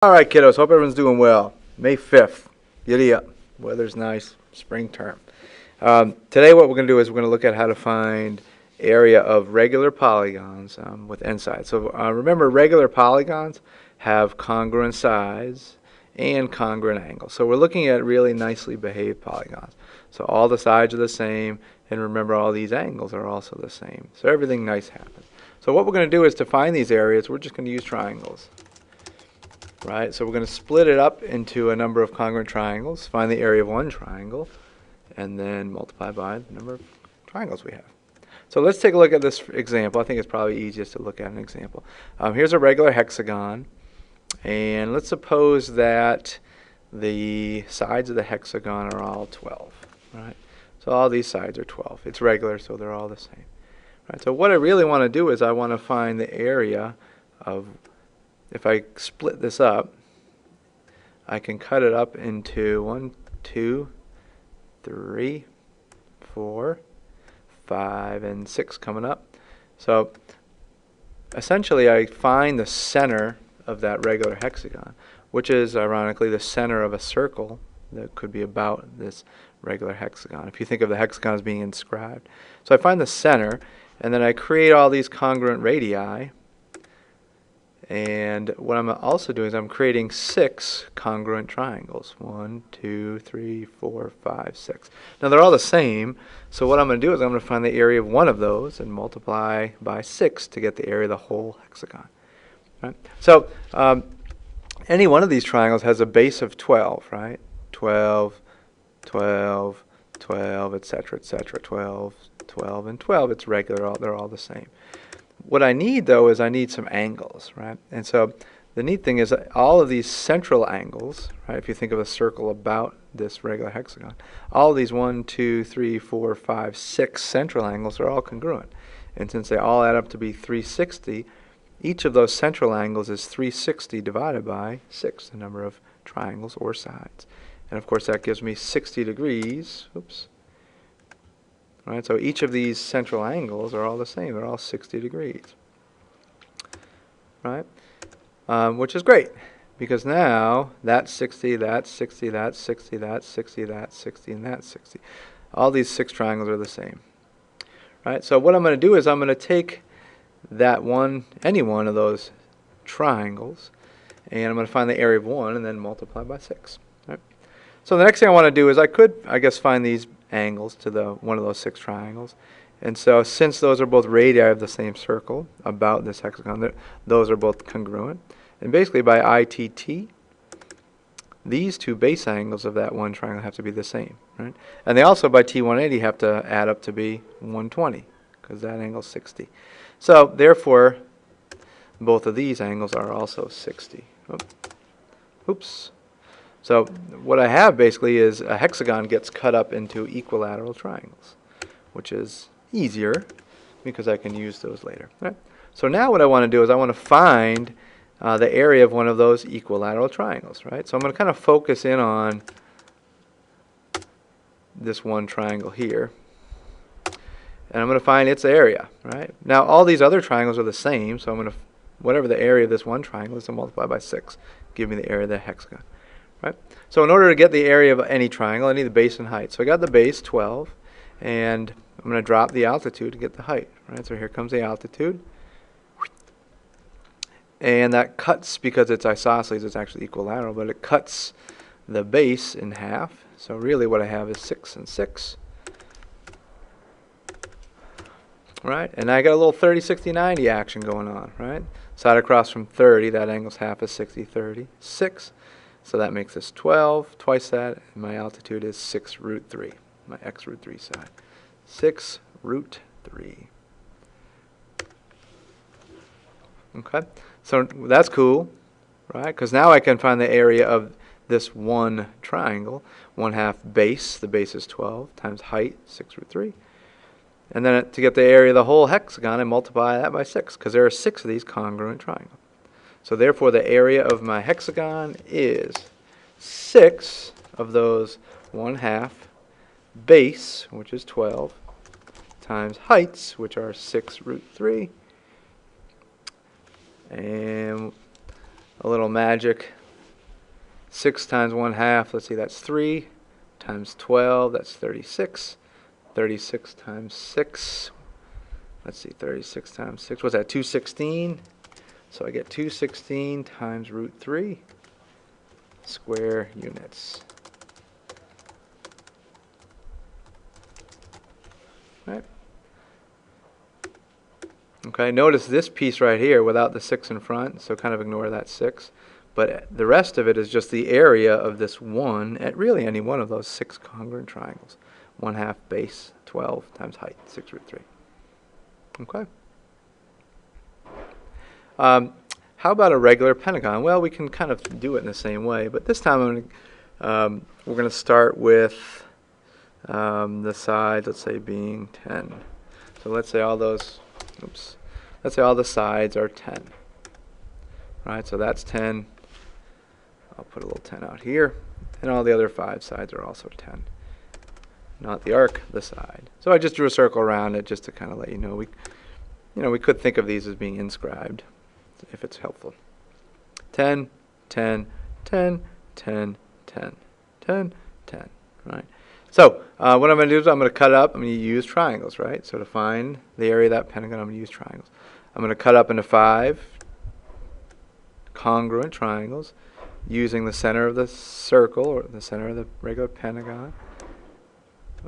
All right, kiddos. Hope everyone's doing well. May 5th. Giddy up. Weather's nice. Spring term. Today what we're going to do is we're going to look at how to find area of regular polygons with n sides. So remember, regular polygons have congruent sides and congruent angles. So we're looking at really nicely behaved polygons. So all the sides are the same, and remember all these angles are also the same. So everything nice happens. So what we're going to do is to find these areas, we're just going to use triangles. Right, so we're going to split it up into a number of congruent triangles, find the area of one triangle, and then multiply by the number of triangles we have. So let's take a look at this example. I think it's probably easiest to look at an example. Here's a regular hexagon, and let's suppose that the sides of the hexagon are all 12. Right, so all these sides are 12. It's regular, so they're all the same. Right, so what I really want to do is I want to find the area of. If I split this up, I can cut it up into 1, 2, 3, 4, 5, and 6 coming up. So essentially I find the center of that regular hexagon, which is ironically the center of a circle that could be about this regular hexagon, if you think of the hexagon as being inscribed. So I find the center, and then I create all these congruent radii. And what I'm also doing is I'm creating 6 congruent triangles. 1, 2, 3, 4, 5, 6. Now they're all the same, so what I'm going to do is I'm going to find the area of one of those and multiply by 6 to get the area of the whole hexagon. Right? So any one of these triangles has a base of 12, right? 12, 12, 12, etc., etc., 12, 12, and 12. It's regular, they're all the same. What I need, though, is I need some angles, right? And so the neat thing is that all of these central angles, right, if you think of a circle about this regular hexagon, all of these 1, 2, 3, 4, 5, 6 central angles are all congruent. And since they all add up to be 360, each of those central angles is 360 divided by 6, the number of triangles or sides. And, of course, that gives me 60 degrees. Oops. Right, so each of these central angles are all the same. They're all 60 degrees. Right? Which is great, because now that's 60, that's 60, that's 60, that's 60, that's 60, and that's 60. All these 6 triangles are the same. Right? So what I'm going to do is I'm going to take that any one of those triangles, and I'm going to find the area of one and then multiply by 6. Right? So the next thing I want to do is I could, I guess, find these angles to one of those 6 triangles. And so since those are both radii of the same circle about this hexagon, those are both congruent. And basically by ITT, these 2 base angles of that one triangle have to be the same. Right? And they also by T180 have to add up to be 120, because that angle is 60. So therefore, both of these angles are also 60. Oops. So what I have basically is a hexagon gets cut up into equilateral triangles, which is easier because I can use those later. Right? So now what I want to do is I want to find the area of one of those equilateral triangles. Right? So I'm going to kind of focus in on this one triangle here, and I'm going to find its area. Right? Now all these other triangles are the same, so I'm going to, whatever the area of this one triangle is, to multiply by 6, give me the area of the hexagon. Right? So in order to get the area of any triangle, I need the base and height. So I got the base, 12, and I'm going to drop the altitude to get the height. Right? So here comes the altitude. And that cuts, because it's isosceles, it's actually equilateral, but it cuts the base in half. So really what I have is 6 and 6. Right? And I got a little 30, 60, 90 action going on. Right? Side across from 30, that angle's half is 60, 30, 6. So that makes this 12, twice that, and my altitude is 6 root 3, my x root 3 side. 6 root 3. Okay, so that's cool, right? Because now I can find the area of this one triangle. 1/2 base, the base is 12, times height, 6 root 3. And then to get the area of the whole hexagon, I multiply that by 6, because there are 6 of these congruent triangles. So therefore the area of my hexagon is 6 of those 1/2 base, which is 12, times heights, which are 6 root 3. And a little magic 6 times 1/2, let's see, that's 3 times 12, that's 36. 36 times 6, let's see, 36 times 6, what's that, 216? So I get 216 times root 3 square units. Right? Okay, notice this piece right here without the 6 in front, so kind of ignore that 6. But the rest of it is just the area of this one at really any one of those 6 congruent triangles. 1/2 base 12 times height, 6 root 3. Okay. How about a regular pentagon? Well, we can kind of do it in the same way, but this time we're going to start with the sides, let's say, being 10. So let's say all those, let's say all the sides are 10. Right, so that's 10. I'll put a little 10 out here, and all the other 5 sides are also 10. Not the arc, the side. So I just drew a circle around it just to kind of let you know we could think of these as being inscribed, if it's helpful. 10, 10, 10, 10, 10, 10, 10, right? So what I'm going to do is I'm going to cut up. I'm going to use triangles, right? So to find the area of that pentagon, I'm going to use triangles. I'm going to cut up into 5 congruent triangles using the center of the circle, or the center of the regular pentagon.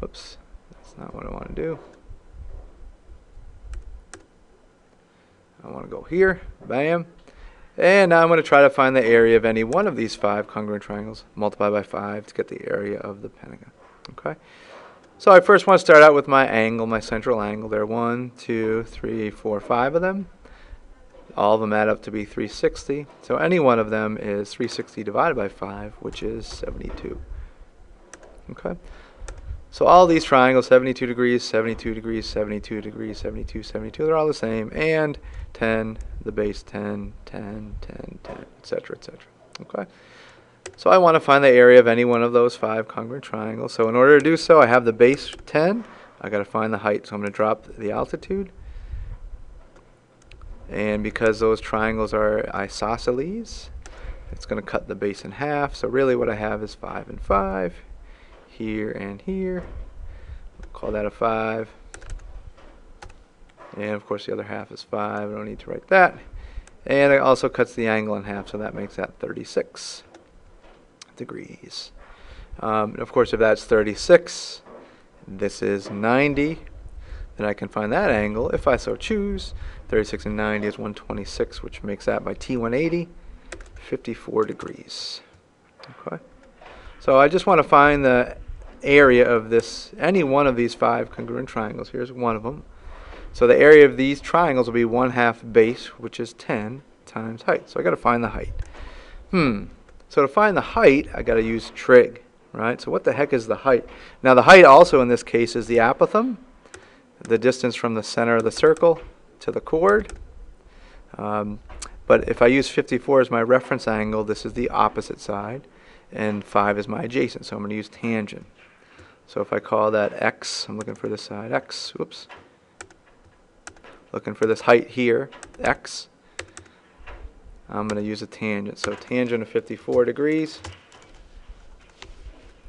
Oops, that's not what I want to do. I want to go here, bam. And now I'm going to try to find the area of any one of these 5 congruent triangles, multiply by 5 to get the area of the pentagon. Okay. So I first want to start out with my angle, my central angle. There are 1, 2, 3, 4, 5 of them. All of them add up to be 360. So any one of them is 360 divided by 5, which is 72. Okay. So all these triangles, 72 degrees, 72 degrees, 72 degrees, 72, 72, they're all the same. And 10, the base 10, 10, 10, 10, etc., etc. Okay. So I want to find the area of any one of those 5 congruent triangles. So in order to do so, I have the base 10. I got to find the height. So I'm going to drop the altitude. And because those triangles are isosceles, it's going to cut the base in half. So really what I have is 5 and 5. Here and here. We'll call that a 5. And of course the other half is 5. I don't need to write that. And it also cuts the angle in half, so that makes that 36 degrees. Of course, if that's 36, this is 90. Then I can find that angle if I so choose. 36 and 90 is 126, which makes that by T180, 54 degrees. Okay. So I just want to find the area of this, any one of these 5 congruent triangles. Here's one of them. So the area of these triangles will be 1/2 base, which is 10, times height. So I got to find the height. So to find the height, I got to use trig, right? So what the heck is the height? Now the height also in this case is the apothem, the distance from the center of the circle to the chord. But if I use 54 as my reference angle, this is the opposite side, and 5 is my adjacent, so I'm going to use tangent. So if I call that x, I'm looking for this side, x, whoops. Looking for this height here, x. I'm going to use a tangent. So tangent of 54 degrees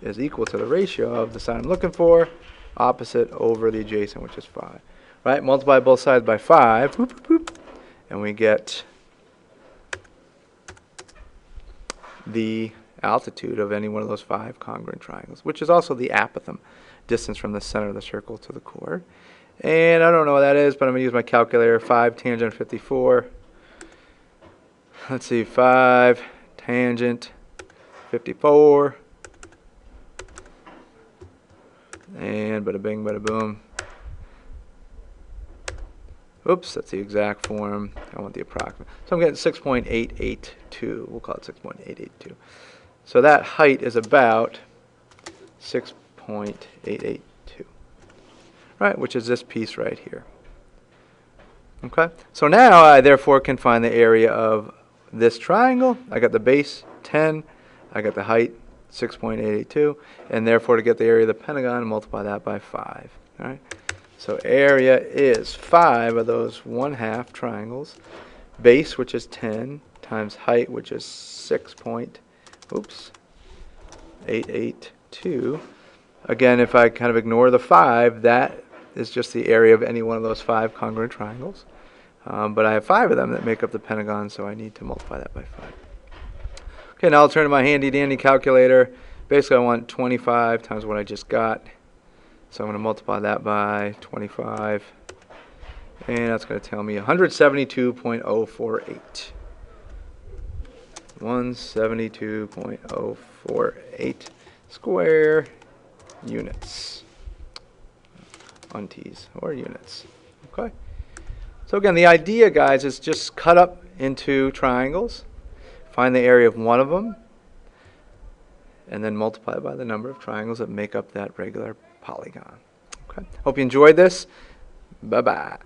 is equal to the ratio of the side I'm looking for, opposite over the adjacent, which is 5. Right? Multiply both sides by 5, whoop, whoop, whoop, and we get the altitude of any one of those 5 congruent triangles, which is also the apothem, distance from the center of the circle to the chord. And I don't know what that is, but I'm going to use my calculator. 5 tangent 54. Let's see, 5 tangent 54. And bada bing, bada boom. Oops, that's the exact form. I want the approximate. So I'm getting 6.882. We'll call it 6.882. So that height is about 6.882. Right, which is this piece right here. Okay, so now I therefore can find the area of this triangle. I got the base 10, I got the height 6.882, and therefore to get the area of the pentagon, multiply that by 5. All right, so area is 5 of those 1/2 triangles, base, which is 10, times height, which is 6. oops, 882. Again, if I kind of ignore the 5, that is just the area of any one of those 5 congruent triangles. But I have 5 of them that make up the pentagon, so I need to multiply that by 5. Okay, now I'll turn to my handy-dandy calculator. Basically, I want 25 times what I just got. So I'm going to multiply that by 25. And that's going to tell me 172.048. 172.048 square units. Untees or units. Okay. So again, the idea, guys, is just cut up into triangles, find the area of one of them, and then multiply by the number of triangles that make up that regular polygon. Okay. Hope you enjoyed this. Bye-bye.